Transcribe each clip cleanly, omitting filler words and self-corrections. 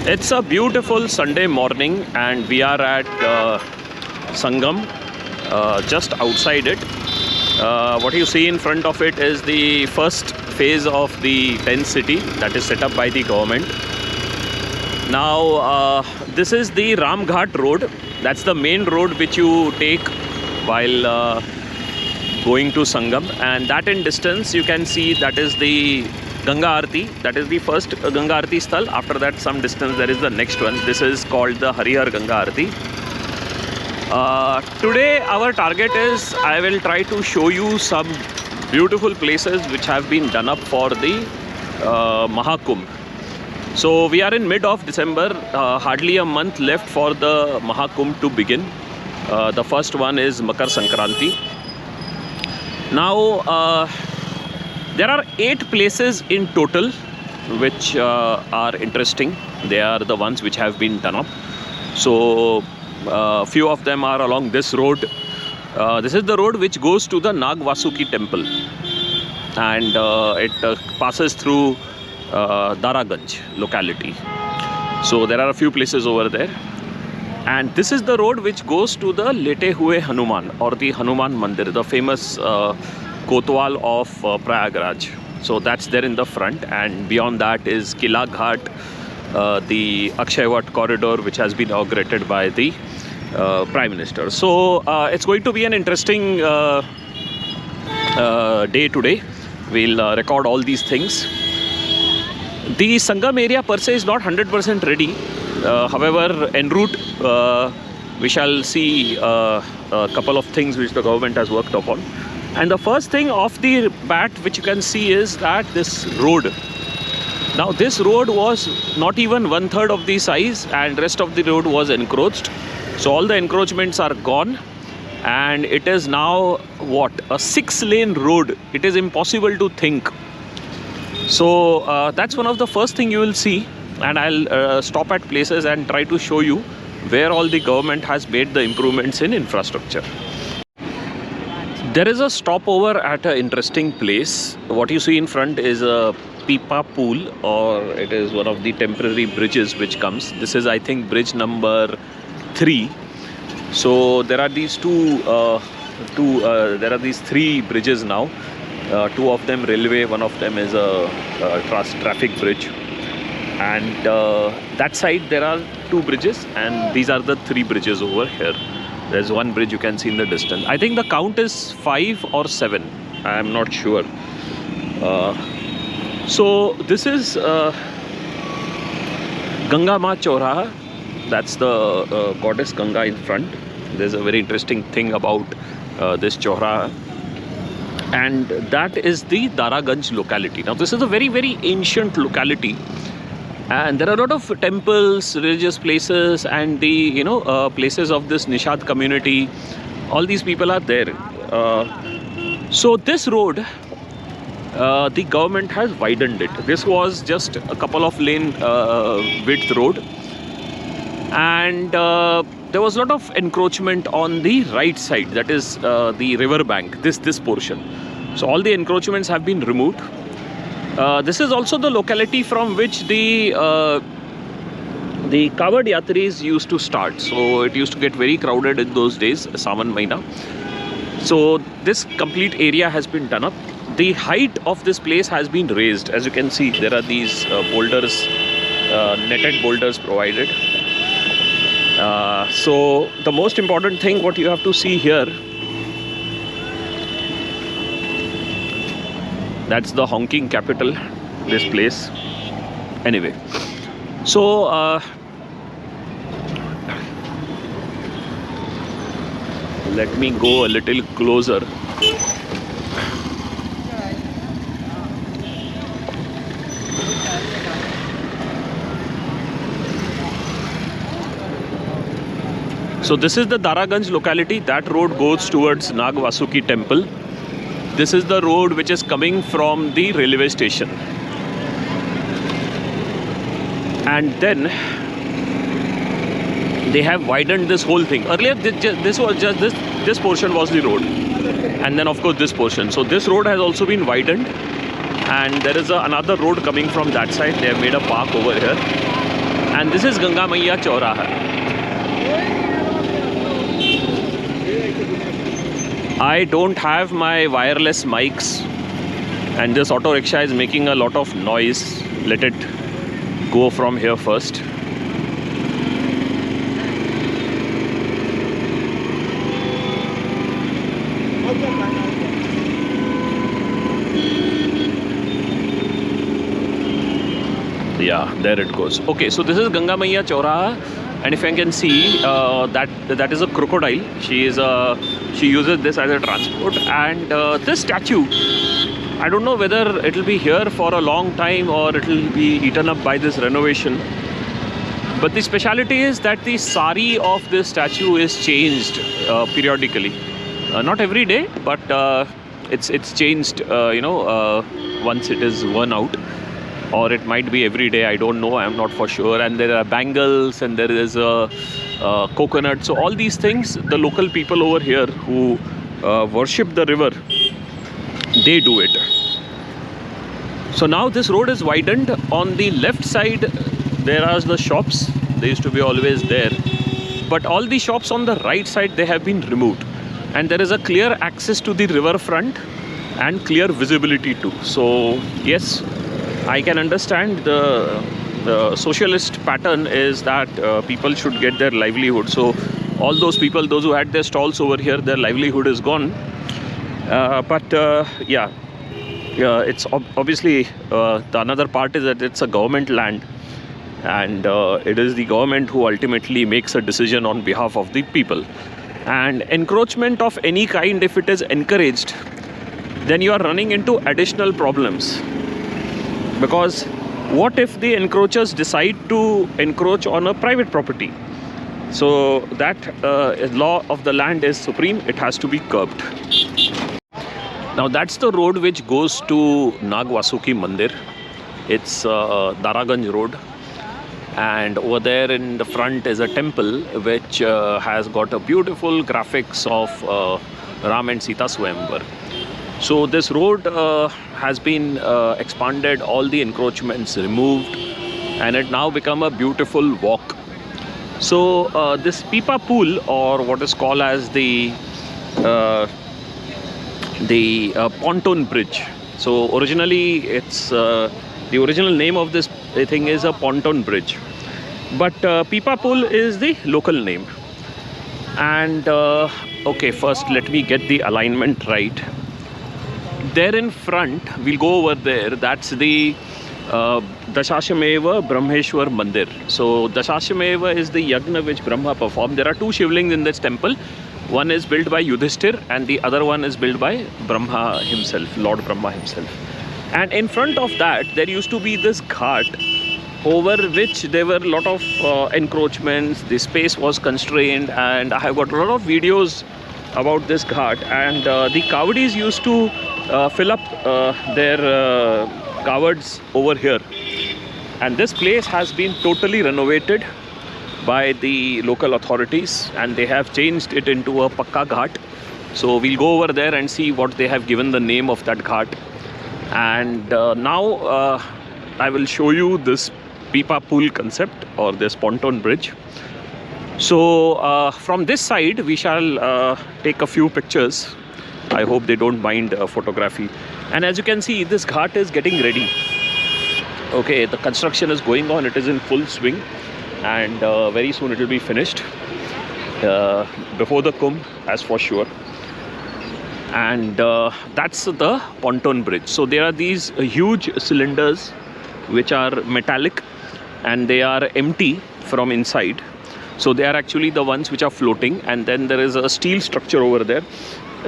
It's a beautiful Sunday morning and we are at Sangam, just outside it. What you see in front of it is the first phase of the tent city that is set up by the government. Now this is the Ramghat road. That's the main road which you take while going to Sangam, and that in distance you can see that is the Ganga Aarti. That is the first Ganga Aarti sthal. After that, some distance, there is the next one. This is called the Harihar Ganga Aarti. Today our target is, I will try to show you some beautiful places which have been done up for the Maha Kumbh. So we are in mid of December, hardly a month left for the Maha Kumbh to begin. The first one is Makar Sankranti. Now there are 8 places in total which are interesting. They are the ones which have been done up. So few of them are along this road. This is the road which goes to the Nag Vasuki temple, and it passes through Daraganj locality. So there are a few places over there. And this is the road which goes to the Lete Hue Hanuman, or the Hanuman Mandir, the famous Kotwal of Prayagraj. So that's there in the front, and beyond that is Kila Ghat, the Akshayvat corridor which has been inaugurated by the Prime Minister. So it's going to be an interesting day today. We'll record all these things. The Sangam area per se is not 100% ready. However, en route we shall see a couple of things which the government has worked upon. And the first thing off the bat which you can see is that this road. Now this road was not even 1/3 of the size, and rest of the road was encroached. So all the encroachments are gone, and it is now what, a 6-lane road. It is impossible to think. So that's one of the first thing you will see, and I'll stop at places and try to show you where all the government has made the improvements in infrastructure. There is a stopover at an interesting place. What you see in front is a Pipa pool, or it is one of the temporary bridges which comes. This is, I think, bridge number 3. So there are these there are these 3 bridges now. 2 of them railway, 1 of them is a traffic bridge. And that side there are 2 bridges, and these are the 3 bridges over here. There's 1 bridge you can see in the distance. I think the count is 5 or 7. I am not sure. So this is Ganga Ma Chauraha. That's the goddess Ganga in front. There's a very interesting thing about this Chauraha. And that is the Daraganj locality. Now this is a very, very ancient locality. And there are a lot of temples, religious places, and the places of this Nishad community. All these people are there. So this road, the government has widened it. This was just a couple of lane width road, and there was a lot of encroachment on the right side. That is the river bank. This portion. So all the encroachments have been removed. This is also the locality from which the Kavod Yatris used to start. So it used to get very crowded in those days, Sawan Maina. So this complete area has been done up. The height of this place has been raised. As you can see, there are these boulders, netted boulders provided. So the most important thing what you have to see here, that's the honking capital, this place. Anyway, so let me go a little closer. So this is the Daraganj locality. That road goes towards Nag Vasuki temple. This is the road which is coming from the railway station. And then they have widened this whole thing. Earlier this was just this portion was the road, and then of course this portion. So this road has also been widened, and there is another road coming from that side. They have made a park over here. and this is Ganga Maiya Chauraha. I don't have my wireless mics, and this auto rickshaw is making a lot of noise. Let it go from here first. Yeah, there it goes. Okay, so this is Ganga Maiya Chauraha, and if you can see, that is a crocodile. She uses this as a transport, and this statue, I don't know whether it will be here for a long time or it will be eaten up by this renovation. But the speciality is that the sari of this statue is changed periodically. Not every day, but it's changed. Once it is worn out. Or it might be every day, I don't know, I'm not for sure. And there are bangles, and there is a coconut. So all these things, the local people over here who worship the river, they do it. So now this road is widened. On the left side, there are the shops. They used to be always there. But all the shops on the right side, they have been removed. And there is a clear access to the riverfront and clear visibility too. So yes, I can understand the socialist pattern is that people should get their livelihood. So all those people, those who had their stalls over here, their livelihood is gone. It's obviously the another part is that it's a government land, and it is the government who ultimately makes a decision on behalf of the people. And encroachment of any kind, if it is encouraged, then you are running into additional problems. Because what if the encroachers decide to encroach on a private property? So that law of the land is supreme. It has to be curbed. Now that's the road which goes to Nag Vasuki Mandir. It's Daraganj Road. And over there in the front is a temple which has got a beautiful graphics of Ram and Sita Swayamvar. So this road has been expanded, all the encroachments removed, and it now become a beautiful walk. So this Pipa Pool, or what is called as the pontoon bridge. So originally it's the original name of this thing is a pontoon bridge, but Pipa Pool is the local name. And okay, first let me get the alignment right. There in front, we'll go over there, that's the Dashashameva Brahmeshwar Mandir. So Dashashameva is the yagna which Brahma performed. There are two shivlings in this temple. One is built by Yudhishthir and the other one is built by Brahma himself, Lord Brahma himself. And in front of that, there used to be this ghat over which there were a lot of encroachments. The space was constrained, and I have got a lot of videos about this ghat. And the Kavadis used to fill up their kawads over here. And this place has been totally renovated by the local authorities, and they have changed it into a Pakka Ghat. So we'll go over there and see what they have given the name of that ghat. And now I will show you this Pipa Pool concept, or this pontoon bridge. So from this side we shall take a few pictures. I hope they don't mind photography. And as you can see, this ghat is getting ready. Okay, the construction is going on, it is in full swing, and very soon it will be finished before the Kumbh, as for sure. And that's the pontoon bridge. So there are these huge cylinders which are metallic and they are empty from inside. So they are actually the ones which are floating, and then there is a steel structure over there.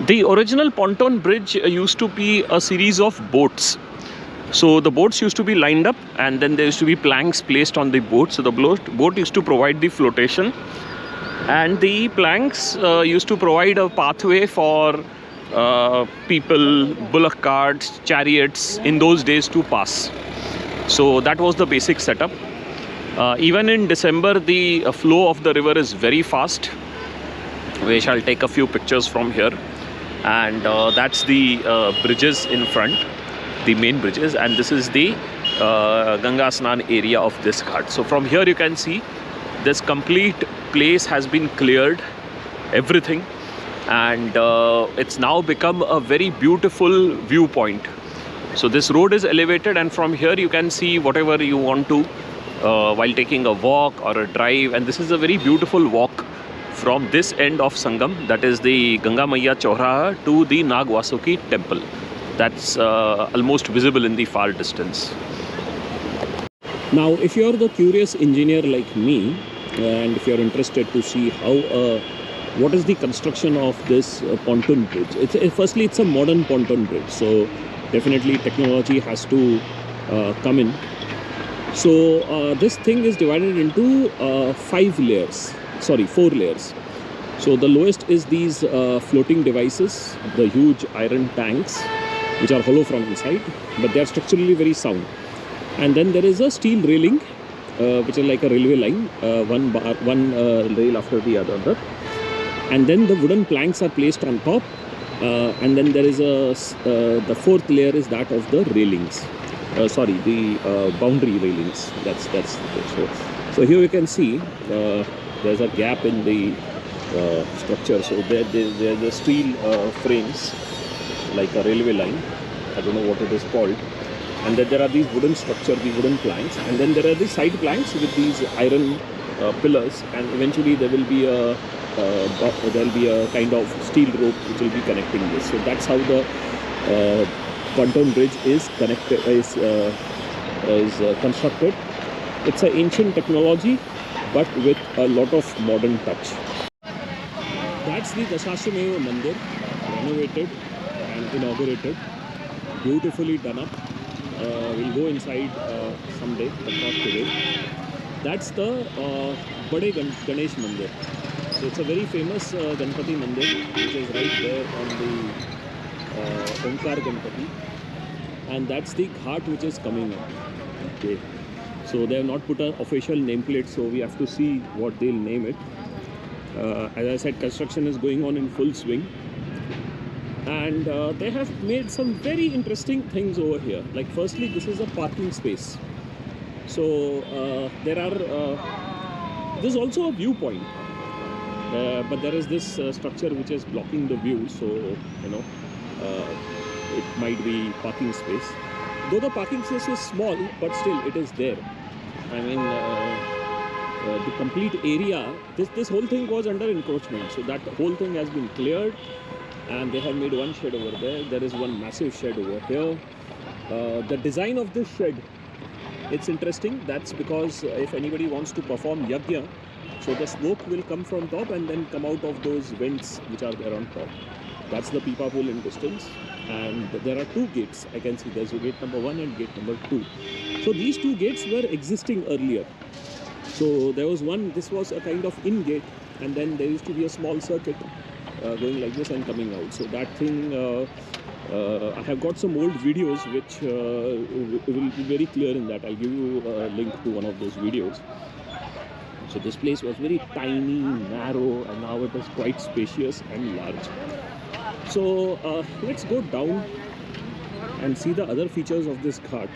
The original pontoon bridge used to be a series of boats. So the boats used to be lined up, and then there used to be planks placed on the boat. So the boat used to provide the flotation, and the planks used to provide a pathway for people, bullock carts, chariots in those days to pass. So that was the basic setup. Even in December, the flow of the river is very fast. We shall take a few pictures from here. And that's the bridges in front, the main bridges, and this is the Ganga Snan area of this ghat. So from here you can see this complete place has been cleared, everything, and it's now become a very beautiful viewpoint. So this road is elevated, and from here you can see whatever you want to while taking a walk or a drive. And this is a very beautiful walk from this end of Sangam, that is the Ganga Maiya Chowraha, to the Nag Vasuki temple. That's almost visible in the far distance. Now, if you're the curious engineer like me, and if you're interested to see how what is the construction of this pontoon bridge, firstly it's a modern pontoon bridge, so definitely technology has to come in. So this thing is divided into 4 layers. So the lowest is these floating devices, the huge iron tanks, which are hollow from inside, but they are structurally very sound. And then there is a steel railing, which is like a railway line, one rail after the other. And then the wooden planks are placed on top. And then there is the 4th layer is that of the railings. The boundary railings. That's so here you can see there's a gap in the structure. So there's the steel frames, like a railway line. I don't know what it is called. And then there are these wooden structures, the wooden planks, and then there are the side planks with these iron pillars, and eventually there will be a kind of steel rope which will be connecting this. So that's how the pontoon bridge is constructed. It's an ancient technology, but with a lot of modern touch. That's the Dashashwameva Mandir, renovated and inaugurated, beautifully done up. We'll go inside someday, but not today. That's the Bade Ganesh Mandir. So it's a very famous Ganpati Mandir, which is right there on the Omkar Ganpati. And that's the ghat which is coming up. Okay. So they have not put an official nameplate, so we have to see what they'll name it. As I said, construction is going on in full swing. And they have made some very interesting things over here. Like, firstly, this is a parking space. So there's also a viewpoint, but there is this structure which is blocking the view. So it might be parking space. Though the parking space is small, but still it is there. I mean, the complete area. This whole thing was under encroachment. So that whole thing has been cleared. And they have made one shed over there. There is one massive shed over here. The design of this shed, it's interesting. That's because if anybody wants to perform yajna, so the smoke will come from top and then come out of those vents which are there on top. That's the pipa pool in distance. And there are 2 gates. I can see there's a gate number 1 and gate number 2. So these 2 gates were existing earlier. So there was one, this was a kind of in gate, and then there used to be a small circuit going like this and coming out. So that thing, I have got some old videos which will be very clear in that. I'll give you a link to one of those videos. So this place was very tiny, narrow, and now it is quite spacious and large. So let's go down and see the other features of this ghat.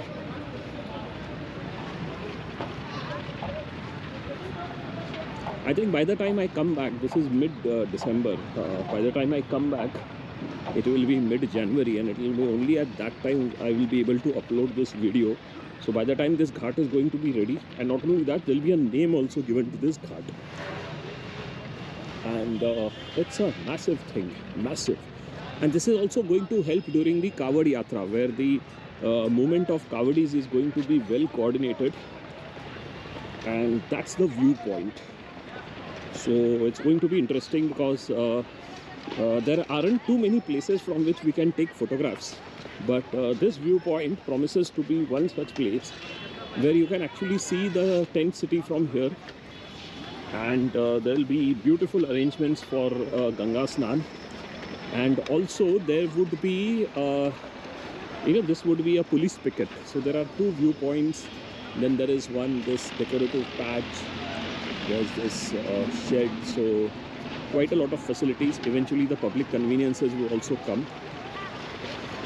I think by the time I come back, this is mid-December, by the time I come back, it will be mid-January, and it will be only at that time I will be able to upload this video. So by the time this ghat is going to be ready, and not only that, there will be a name also given to this ghat. And it's a massive thing, massive. And this is also going to help during the Kavad Yatra, where the movement of Kavadis is going to be well coordinated. And that's the viewpoint. So it's going to be interesting because there aren't too many places from which we can take photographs. But this viewpoint promises to be one such place where you can actually see the tent city from here. And there will be beautiful arrangements for Ganga Snan. And also there would be, this would be a police picket. So there are 2 viewpoints. Then there is one, this decorative patch. There's this shed. So quite a lot of facilities. Eventually the public conveniences will also come.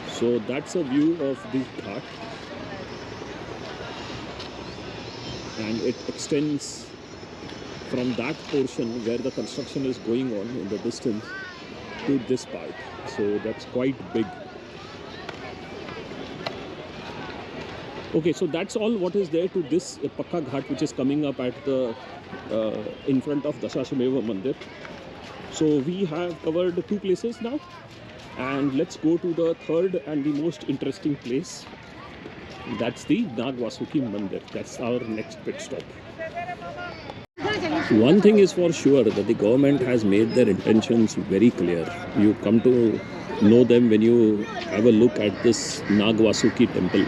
So that's a view of this ghat. and it extends from that portion where the construction is going on in the distance to this part. So that's quite big. Okay, so that's all what is there to this Pakka Ghat, which is coming up at the in front of Dasashmeva Mandir. So we have covered 2 places now, and let's go to the third and the most interesting place. That's the Nag Vasuki Mandir. That's our next pit stop. One thing is for sure, that the government has made their intentions very clear. You come to know them when you have a look at this Nag Vasuki temple.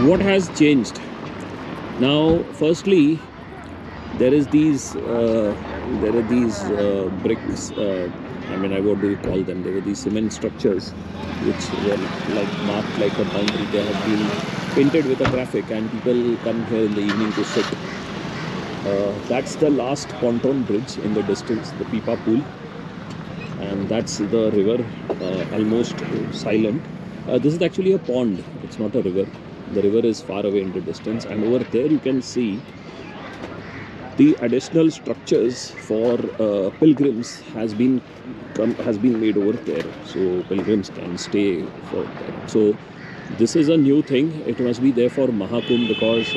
What has changed? Now, firstly, there are these bricks. I mean, what do you call them? There were these cement structures which were like marked like a boundary. They have been painted with a graphic, and people come here in the evening to sit. That's the last pontoon bridge in the distance, the Pipa Pool, and that's the river, almost silent. This is actually a pond. It's not a river. The river is far away in the distance, and over there you can see the additional structures for pilgrims has been made over there, so pilgrims can stay for there. So this is a new thing. It must be there for Maha Kumbh, because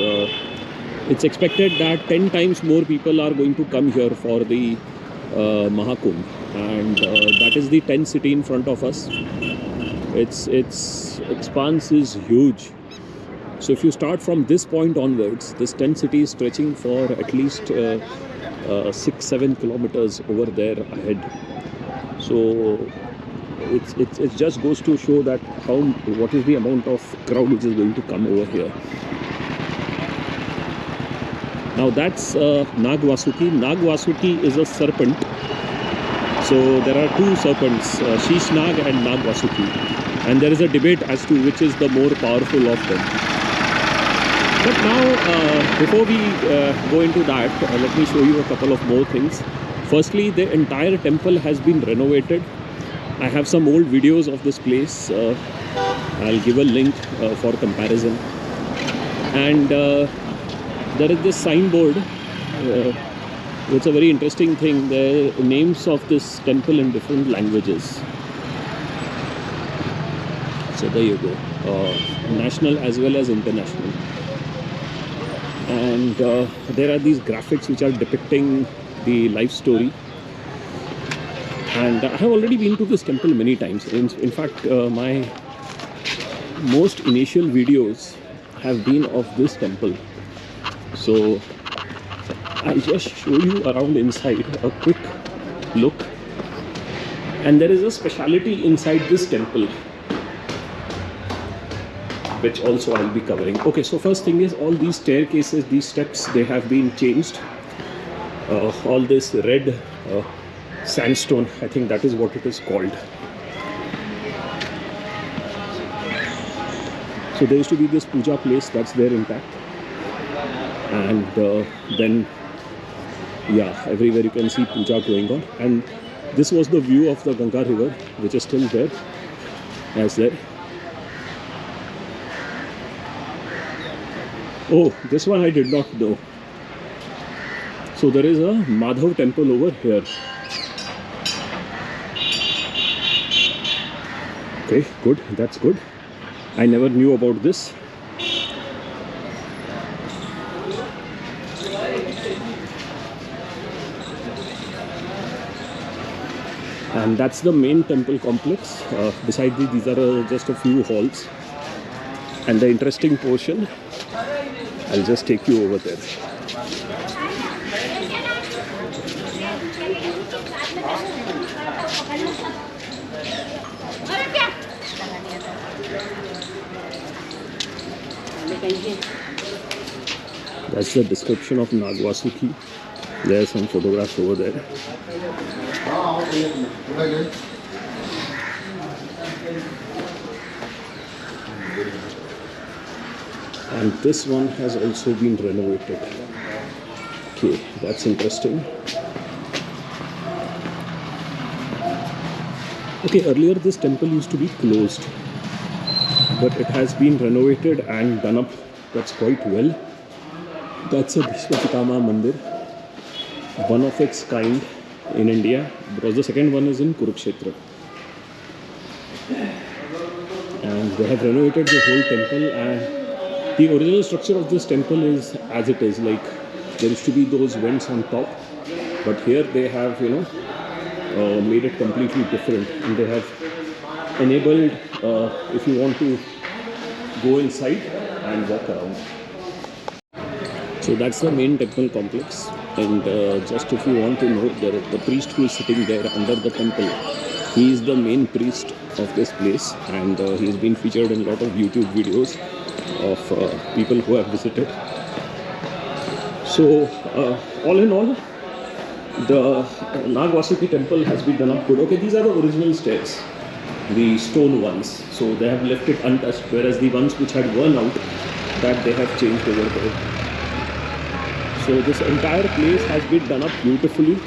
it's expected that 10 times more people are going to come here for the Maha Kumbh, and that is the 10th city in front of us. Its expanse is huge. So if you start from this point onwards, this 10th city is stretching for at least 6-7 kilometers over there ahead. So it just goes to show that what is the amount of crowd which is going to come over here. Now that's Nag Vasuki. Nag Vasuki is a serpent. So there are 2 serpents, Sheesh Nag and Nag Vasuki, and there is a debate as to which is the more powerful of them. But now, before we go into that, let me show you a couple of more things. Firstly, the entire temple has been renovated. I have some old videos of this place. I'll give a link for comparison. And there is this signboard. It's a very interesting thing. There are names of this temple in different languages. So there you go. National as well as international. And there are these graphics which are depicting the life story. And I have already been to this temple many times. In fact, my most initial videos have been of this temple. So I'll just show you around inside, a quick look. And there is a speciality inside this temple, which also I'll be covering. Okay, so first thing is, all these staircases, these steps, they have been changed. All this red sandstone, I think that is what it is called. So there used to be this puja place, that's there intact. And then, yeah, everywhere you can see puja going on. And this was the view of the Ganga river, which is still there, as there. Oh, this one I did not know. So there is a Madhav temple over here. Okay, good, that's good. I never knew about this. And that's the main temple complex. Beside these are just a few halls. And the interesting portion, I'll just take you over there. That's the description of Nag Vasuki. There are some photographs over there. And this one has also been renovated. Okay, that's interesting. Okay, earlier this temple used to be closed. but it has been renovated and done up. That's quite well. That's a Bhishma Mandir, one of its kind in India, because the second one is in Kurukshetra. And they have renovated the whole temple, and the original structure of this temple is as it is. Like, there used to be those vents on top, but here they have, made it completely different, and they have enabled, if you want to go inside and walk around. So that's the main temple complex, and just if you want to know, the priest who is sitting there under the temple, he is the main priest of this place, and he has been featured in a lot of YouTube videos of people who have visited. So all in all, the Nag Vasuki temple has been done up good. Okay, these are the original stairs, the stone ones. So they have left it untouched, whereas the ones which had worn out, that they have changed over there. So this entire place has been done up beautifully.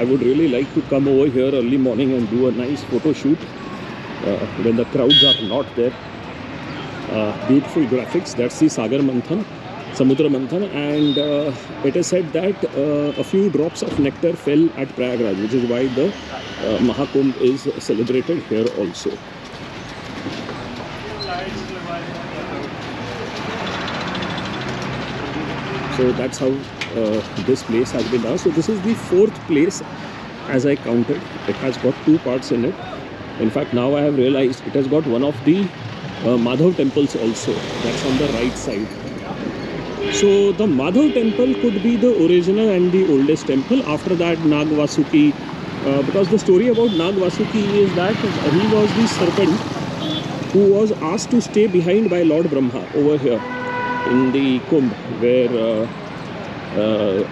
I would really like to come over here early morning and do a nice photo shoot when the crowds are not there. Beautiful graphics. That's the Sagar Manthan, Samudra Manthan, and it is said that a few drops of nectar fell at Prayagraj, which is why the Maha Kumbh is celebrated here also. So that's how this place has been done. So this is the fourth place as I counted. It has got two parts in it. In fact, now I have realized it has got one of the Madhav temples also. That's on the right side. So the Madhav temple could be the original and the oldest temple. After that, Nag Vasuki, because the story about Nag Vasuki is that he was the serpent who was asked to stay behind by Lord Brahma over here in the Kumbh, where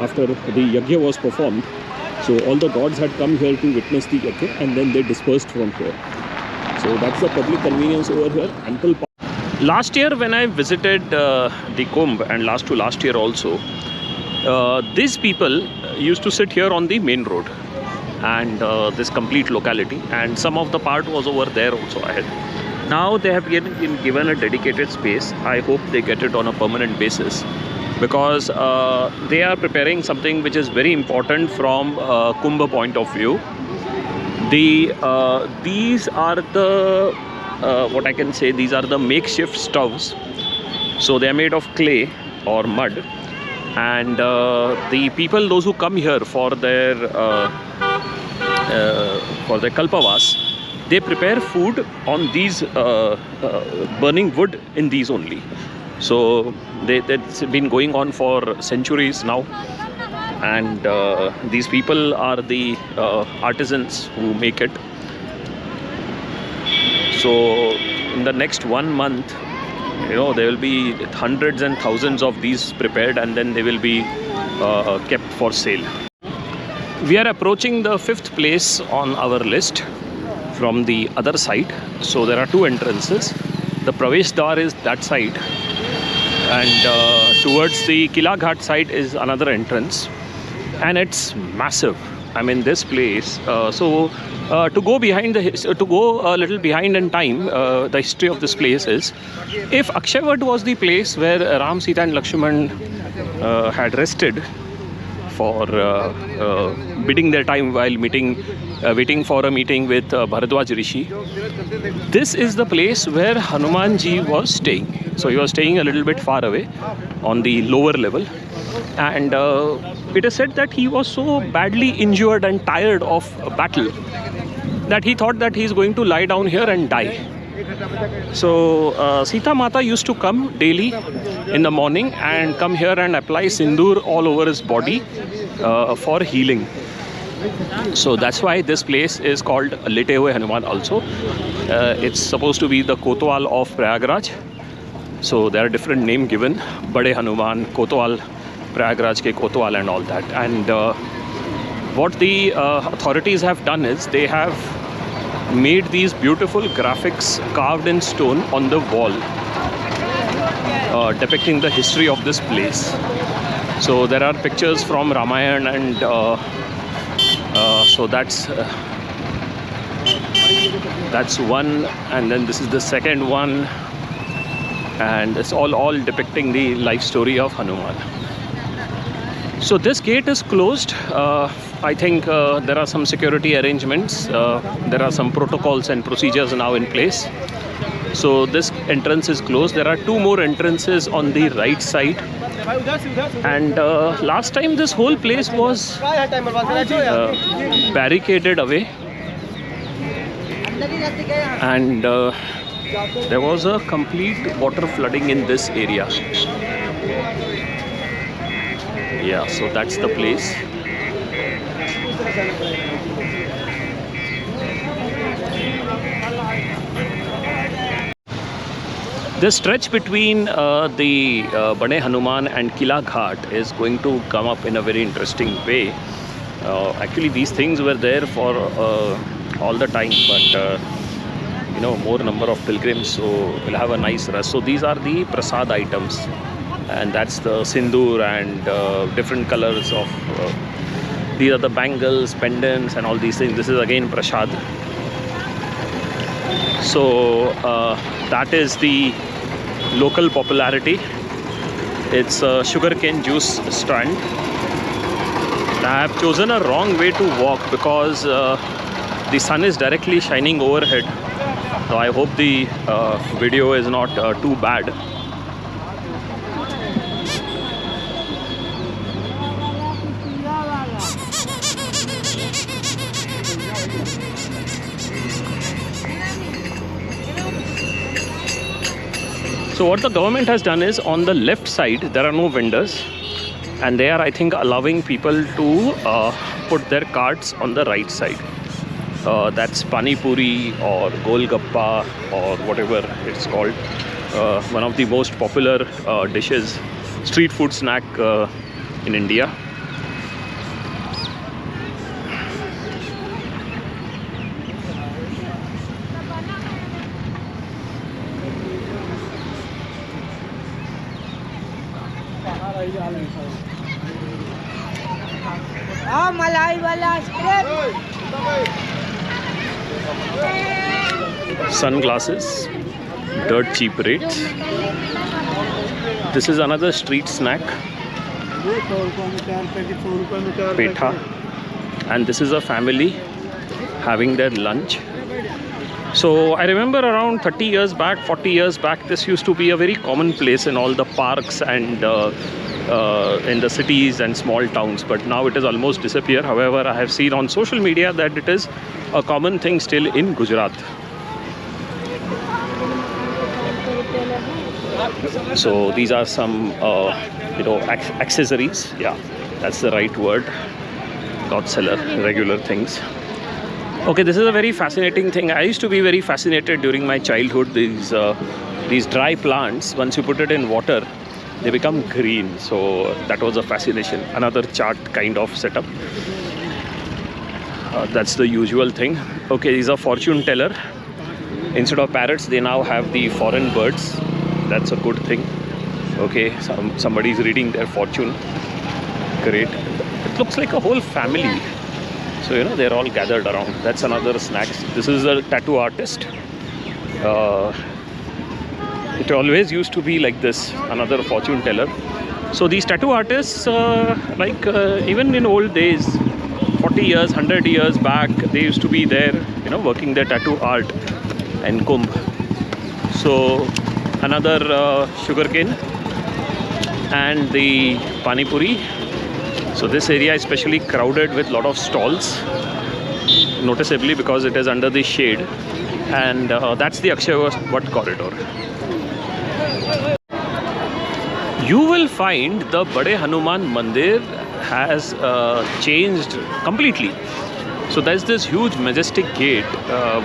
after the yajna was performed, so all the gods had come here to witness the yajna, and then they dispersed from here. So that's the public convenience over here. Ample. Last year when I visited the Kumbh, and last to last year also, these people used to sit here on the main road, and this complete locality, and some of the part was over there also ahead. Now they have been given a dedicated space. I hope they get it on a permanent basis, because they are preparing something which is very important from Kumbh point of view. These are the what I can say, these are the makeshift stoves. So they are made of clay or mud, and the people, those who come here for their kalpavas, they prepare food on these burning wood in these only. So that's been going on for centuries now, and these people are the artisans who make it. So in the next 1 month, there will be hundreds and thousands of these prepared, and then they will be kept for sale. We are approaching the 5th place on our list from the other side. So there are two entrances. The Pravesh Dar is that side, and towards the Kila Ghat side is another entrance, and it's massive. I mean, this place. To go a little behind in time, the history of this place is, if Akshayvat was the place where Ram, Sita, and Lakshman had rested for bidding their time while waiting for a meeting with Bharadwaj Rishi, this is the place where Hanumanji was staying. So he was staying a little bit far away on the lower level, and it is said that he was so badly injured and tired of battle that he thought that he is going to lie down here and die. So Sita Mata used to come daily in the morning and come here and apply sindoor all over his body for healing. So that's why this place is called Lete Hue Hanuman also. It's supposed to be the Kotwal of Prayagraj. So there are different names given: Bade Hanuman, Kotwal, Prayagraj ke Kotwal, and all that. And what the authorities have done is they have made these beautiful graphics carved in stone on the wall, depicting the history of this place. So there are pictures from Ramayana, and so that's That's one, and then this is the second one, and it's all depicting the life story of Hanuman. So this gate is closed. I think there are some security arrangements. There are some protocols and procedures now in place. So this entrance is closed. There are two more entrances on the right side. And last time this whole place was barricaded away. And there was a complete water flooding in this area. Yeah, so that's the place. The stretch between the Bade Hanuman and Kila Ghat is going to come up in a very interesting way. Actually, these things were there for all the time, but you know, more number of pilgrims, so we'll have a nice rush. So these are the prasad items, and that's the sindoor and different colors of these are the bangles, pendants, and all these things. This is again prasad. So that is the local popularity. It's a sugarcane juice stand. I have chosen a wrong way to walk because the sun is directly shining overhead. So I hope the video is not too bad. So what the government has done is, on the left side there are no vendors, and they are, I think, allowing people to put their carts on the right side. That's pani puri or golgappa or whatever it's called. One of the most popular dishes, street food snack in India. Sunglasses, dirt cheap rates. This is another street snack, petha, and this is a family having their lunch. So I remember around 30 years back, 40 years back, this used to be a very common place in all the parks and in the cities and small towns, but now it has almost disappeared. However, I have seen on social media that it is a common thing still in Gujarat. So these are some accessories. Yeah, that's the right word. God seller, regular things. Okay, this is a very fascinating thing. I used to be very fascinated during my childhood. These dry plants, once you put it in water, they become green. So that was a fascination. Another chart kind of setup. That's the usual thing. Okay, these are fortune teller. Instead of parrots, they now have the foreign birds. That's a good thing. Okay, somebody is reading their fortune. Great. It looks like a whole family. So, you know, they're all gathered around. That's another snack. This is a tattoo artist. It always used to be like this, another fortune teller. So these tattoo artists, even in old days, 40 years, 100 years back, they used to be there, you know, working their tattoo art in Kumbh. So another sugarcane and the pani puri. So this area is especially crowded with a lot of stalls, noticeably because it is under the shade, and that's the Akshaya Vat corridor. You will find the Bade Hanuman Mandir has changed completely. So there's this huge majestic gate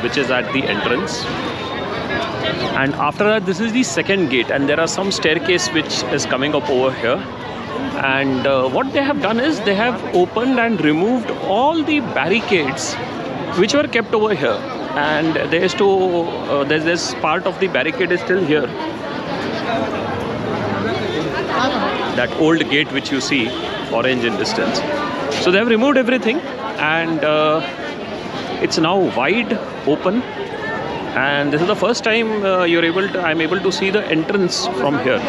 which is at the entrance, and after that this is the second gate, and there are some staircase which is coming up over here. And what they have done is they have opened and removed all the barricades which were kept over here, and there's this part of the barricade is still here. That old gate which you see, orange in distance. So they have removed everything, and It's now wide open, and this is the first time I'm able to see the entrance from here,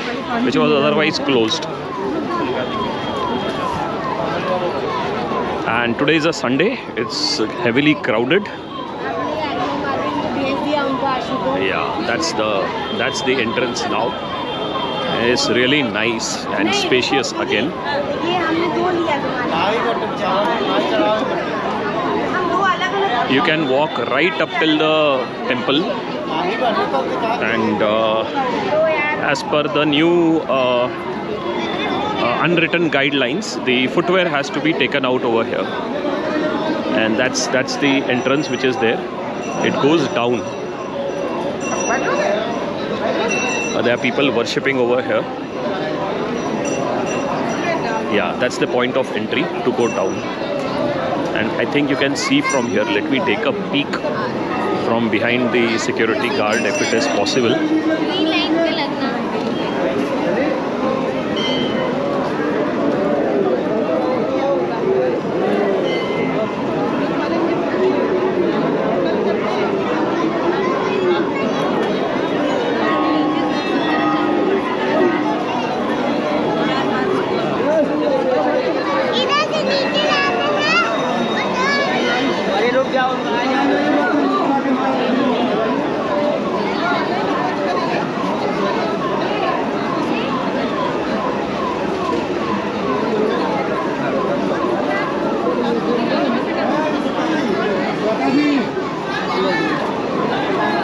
which was otherwise closed. And today is a Sunday. It's heavily crowded. Yeah, that's the entrance now. It's really nice and spacious again. You can walk right up till the temple, and as per the new unwritten guidelines, the footwear has to be taken out over here, and that's the entrance which is there. It goes down. There are people worshipping over here. Yeah, that's the point of entry to go down. And I think you can see from here. Let me take a peek from behind the security guard if it is possible.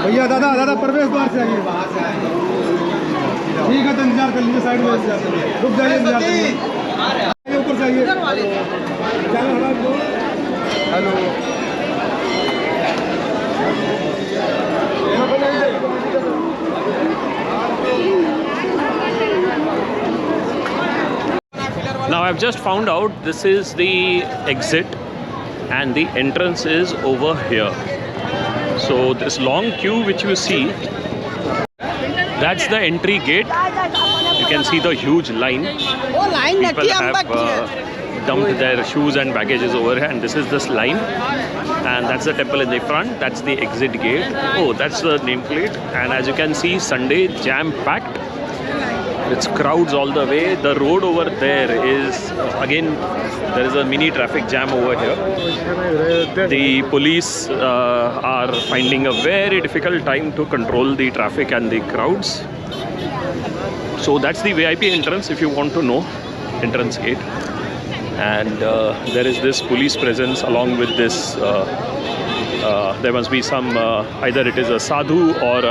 भैया दादा प्रवेश द्वार से आइए। ठीक है तो इंतजार कर लीजिए, साइड में रुक जाइए, इंतजार करिए, ऊपर से आइए। Hello Now I've just found out this is the exit, and the entrance is over here. So this long queue which you see, that's the entry gate. You can see the huge line. People have dumped their shoes and baggages over here, and this is this line, and that's the temple in the front. That's the exit gate. Oh, that's the nameplate, and as you can see, Sunday jam packed. It's crowds all the way. The road over there is again, there is a mini traffic jam over here. The police are finding a very difficult time to control the traffic and the crowds. So that's the VIP entrance if you want to know, entrance gate. And there is this police presence along with this. There must be some either it is a sadhu or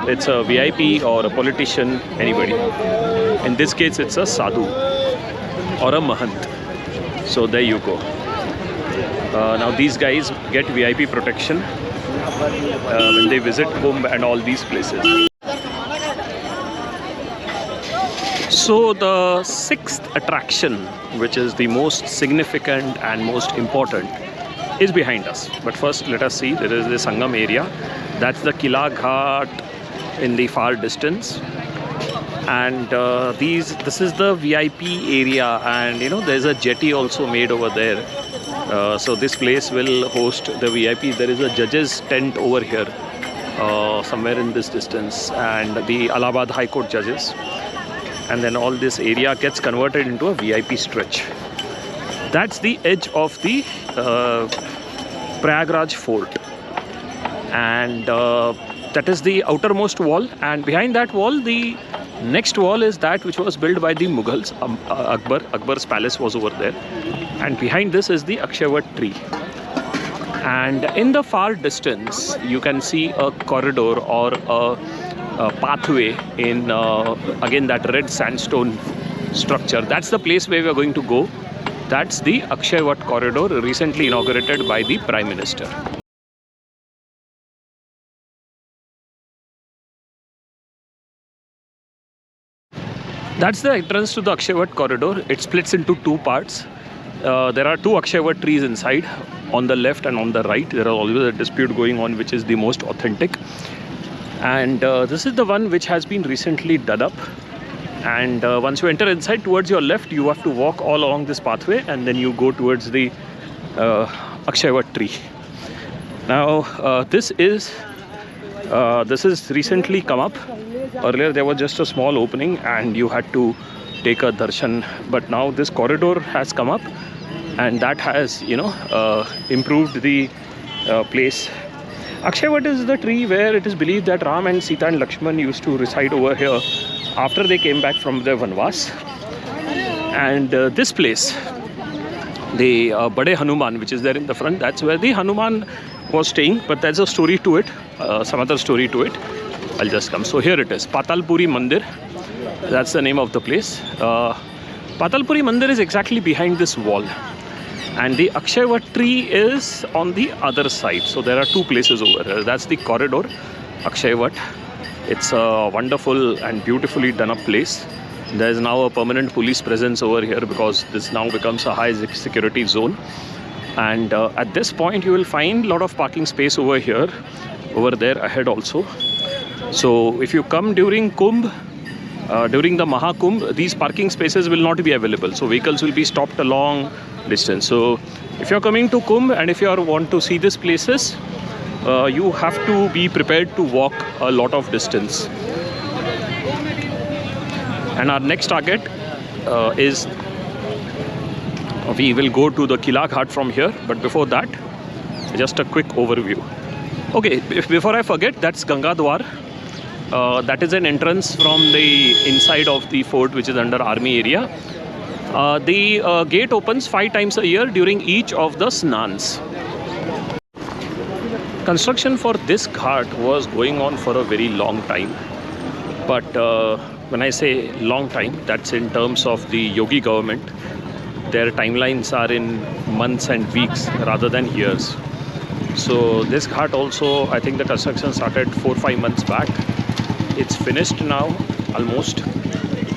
it's a VIP or a politician, anybody. In this case, it's a sadhu or a mahant. So there you go. Now these guys get VIP protection when they visit Kumbh and all these places. So the sixth attraction, which is the most significant and most important, is behind us. But first let us see, there is the Sangam area. That's the Kila Ghat in the far distance. And this is the VIP area, and you know there's a jetty also made over there. So this place will host the VIP. There is a judge's tent over here somewhere in this distance, and the Allahabad High Court judges. And then all this area gets converted into a VIP stretch. That's the edge of the Prayagraj fort, and that is the outermost wall, and behind that wall the next wall is that which was built by the Mughals. Akbar's palace was over there, and behind this is the Akshavat tree. And in the far distance you can see a corridor or a pathway in again that red sandstone structure. That's the place where we are going to go. That's the Akshavat corridor, recently inaugurated by the Prime Minister. That's the entrance to the Akshavat corridor. It splits into two parts. There are two Akshavat trees inside, on the left and on the right. There is always a dispute going on which is the most authentic. And this is the one which has been recently done up. And once you enter inside, towards your left, you have to walk all along this pathway, and then you go towards the Akshavat tree. Now this is recently come up. Earlier there was just a small opening and you had to take a darshan, but now this corridor has come up and that has improved the place. Akshavat is the tree where it is believed that Ram and Sita and Lakshman used to reside over here after they came back from their Vanvas. And this place, the Bade Hanuman, which is there in the front, that's where the Hanuman was staying, but there's a story to it, some other story to it. I'll just come. So here it is, Patalpuri Mandir. That's the name of the place. Patalpuri Mandir is exactly behind this wall. And the Akshavat tree is on the other side. So there are two places over here. That's the corridor, Akshavat. It's a wonderful and beautifully done up place. There is now a permanent police presence over here because this now becomes a high security zone. And at this point you will find a lot of parking space over here, over there ahead also. So if you come during Kumbh, during the Maha Kumbh, these parking spaces will not be available. So vehicles will be stopped a long distance. So if you're coming to Kumbh and if you want to see these places, you have to be prepared to walk a lot of distance. And our next target is, we will go to the Kila Ghat from here, but before that, just a quick overview. Okay, before I forget, that's Ganga Dwar. That is an entrance from the inside of the fort, which is under army area. The gate opens 5 times a year during each of the snans. Construction for this ghat was going on for a very long time. But when I say long time, that's in terms of the Yogi government. Their timelines are in months and weeks rather than years. So this ghat also, I think the construction started 4-5 months back. It's finished now almost,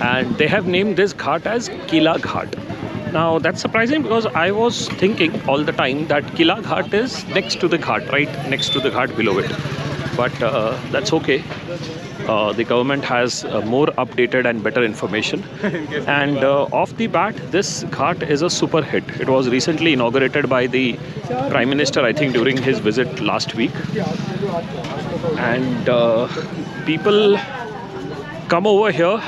and they have named this ghat as Kila Ghat. Now that's surprising because I was thinking all the time that Kila Ghat is next to the ghat, right next to the ghat below it. But that's okay. The government has more updated and better information. And off the bat, this ghat is a super hit. It was recently inaugurated by the Prime Minister, I think, during his visit last week. And people come over here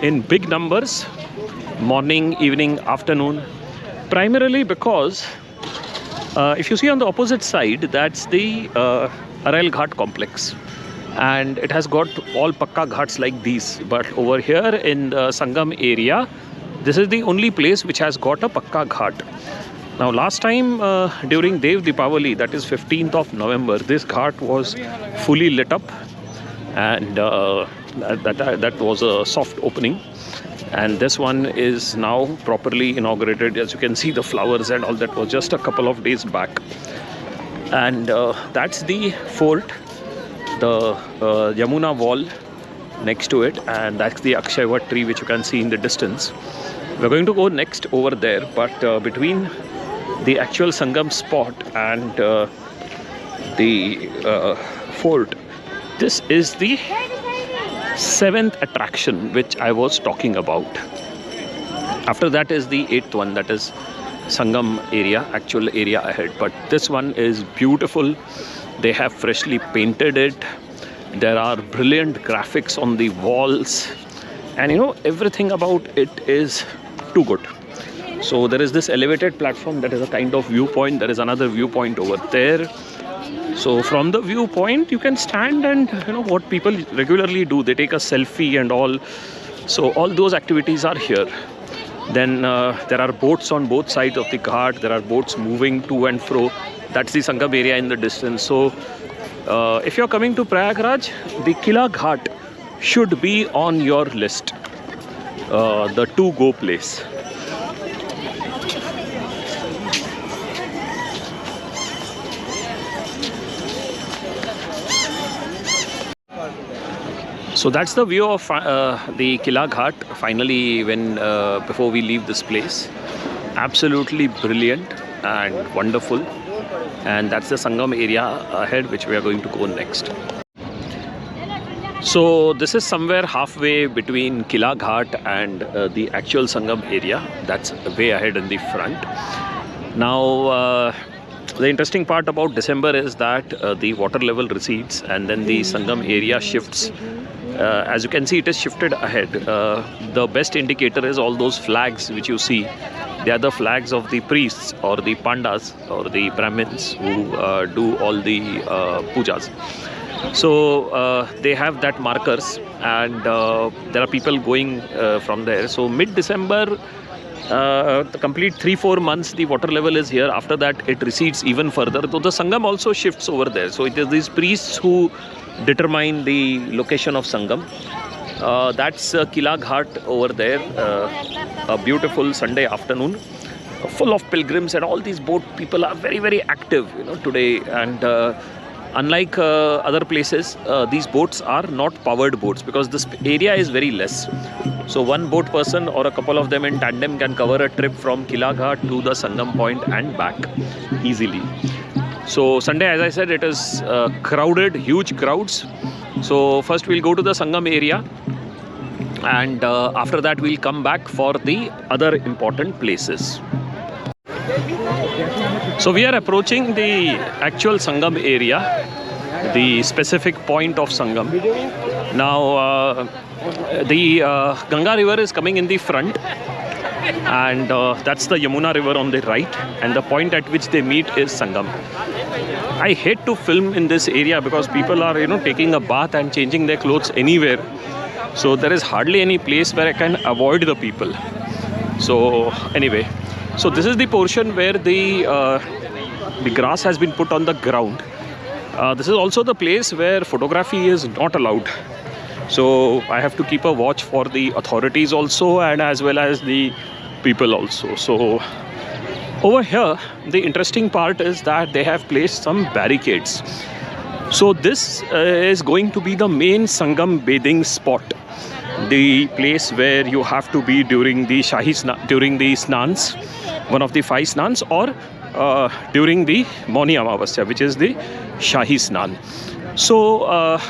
in big numbers, morning, evening, afternoon, primarily because if you see on the opposite side, that's the Arail Ghat complex. And it has got all pakka ghats like these, but over here in the Sangam area, this is the only place which has got a pakka ghat. Now last time during Dev Deepavali, that is 15th of November, this ghat was fully lit up, and that was a soft opening. And this one is now properly inaugurated. As you can see, the flowers and all that was just a couple of days back. And that's the fort, the Yamuna wall next to it, and that's the Akshavat tree which you can see in the distance. We're going to go next over there, but between the actual Sangam spot and the fort, this is the 7th attraction which I was talking about. After that is the 8th one, that is Sangam area, actual area ahead. But this one is beautiful. They have freshly painted it. There are brilliant graphics on the walls, and everything about it is too good. So there is this elevated platform that is a kind of viewpoint. There is another viewpoint over there. So from the viewpoint you can stand and what people regularly do, they take a selfie and all. So all those activities are here. Then there are boats on both sides of the ghat. There are boats moving to and fro. That's the Sangam area in the distance. So if you're coming to Prayagraj, the Kila Ghat should be on your list, the to-go place. So that's the view of the Kila Ghat finally when before we leave this place. Absolutely brilliant and wonderful. And that's the Sangam area ahead, which we are going to go next. So this is somewhere halfway between Kila Ghat and the actual Sangam area. That's way ahead in the front. Now The interesting part about December is that the water level recedes and then the Sangam area shifts. As you can see, it is shifted ahead. The best indicator is all those flags which you see. They are the flags of the priests or the pandas or the Brahmins who do all the pujas. So they have that markers, and there are people going from there. So mid-December, the complete 3-4 months, the water level is here. After that, it recedes even further. Though the Sangam also shifts over there. So it is these priests who determine the location of Sangam. That's Kila Ghat over there. A beautiful Sunday afternoon, full of pilgrims, and all these boat people are very, very active, today. And unlike other places, these boats are not powered boats because this area is very less. So one boat person or a couple of them in tandem can cover a trip from Kila Ghat to the Sangam point and back easily. So Sunday, as I said, it is crowded, huge crowds. So first we'll go to the Sangam area, and after that we'll come back for the other important places. So we are approaching the actual Sangam area, the specific point of Sangam. Now the Ganga river is coming in the front, and that's the Yamuna river on the right, and the point at which they meet is Sangam. I hate to film in this area because people are taking a bath and changing their clothes anywhere. So there is hardly any place where I can avoid the people. So anyway, so this is the portion where the grass has been put on the ground. This is also the place where photography is not allowed. So I have to keep a watch for the authorities also, and as well as the people also. So over here, the interesting part is that they have placed some barricades. So this is going to be the main Sangam bathing spot, the place where you have to be during the during the snans, one of the 5 snans, or during the Mauni Amavasya, which is the Shahi Snan. So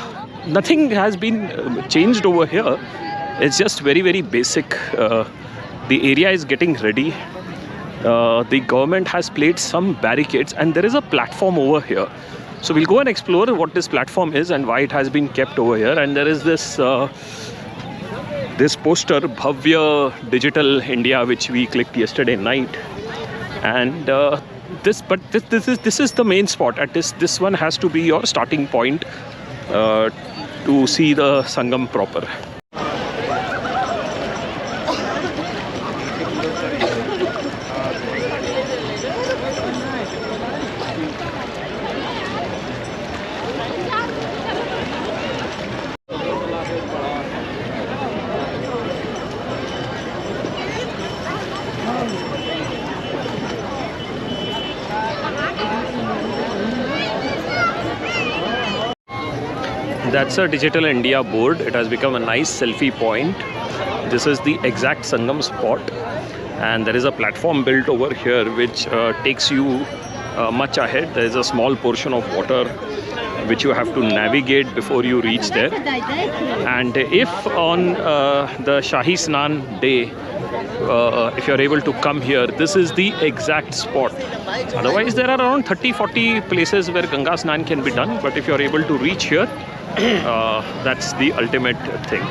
nothing has been changed over here. It's just very, very basic. The area is getting ready. The government has placed some barricades, and there is a platform over here. So we'll go and explore what this platform is and why it has been kept over here. And there is this this poster, Bhavya Digital India, which we clicked yesterday night. And this is the main spot. At this one has to be your starting point to see the Sangam proper. That's a Digital India board. It has become a nice selfie point. This is the exact Sangam spot, and there is a platform built over here which takes you much ahead. There is a small portion of water which you have to navigate before you reach there. And if on the Shahi Snan day, if you are able to come here, this is the exact spot. Otherwise, there are around 30-40 places where Ganga Snan can be done, but if you are able to reach here, that's the ultimate thing.